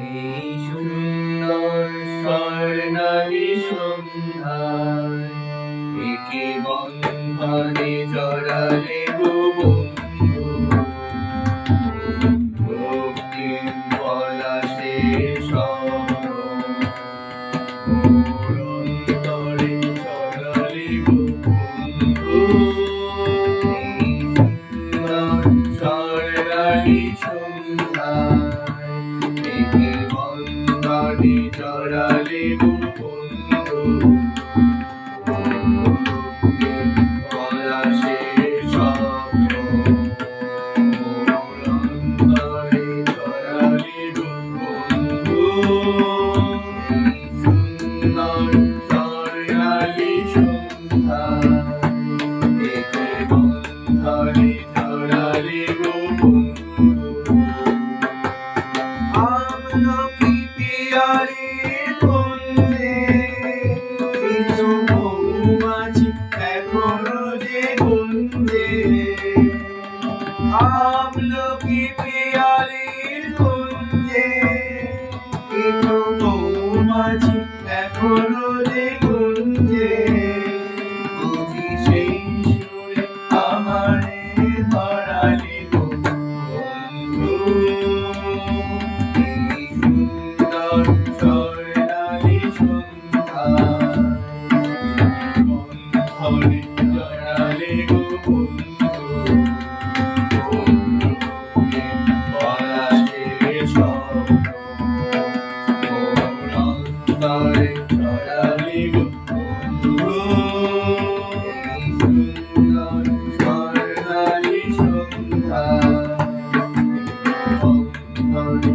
এই সুন্দর স্বর্ণালী সন্ধ্যায় একে বন্ধনে জড়ালে গো বন্ধু, রক্তিম পলাশের স্বপ্ন মোর অন্তরে জড়ালে গো বন্ধু। এই সুন্দর স্বর্ণালী সন্ধ্যায় একে বন্ধনে জড়ালে গো বন্ধু, পলাশের স্বপ্ন মোর অন্তরে জড়ালে গো বন্ধু। এই সুন্দর স্বর্ণালী সন্ধ্যায় একে বন্ধনে জড়ালে গো বন্ধু। আমলকি পিয়ালির কুঞ্জে কিছু মৌমাছি এখনো যে গুঞ্জে। আমলকি পিয়ালির কুঞ্জে কিছু মৌমাছি এখনো যে গুঞ্জে। বুঝি সেই সুরে আমারে ধরালি গো বন্ধু। এই সুন্দর স্বর্ণালী সন্ধ্যায় বন্ধনে জড়ালে গো বন্ধু, পলাশের স্বপ্ন মোর অন্তরে জড়ালে গো বন্ধু। এই সুন্দর স্বর্ণালী সন্ধ্যায় বন্ধনে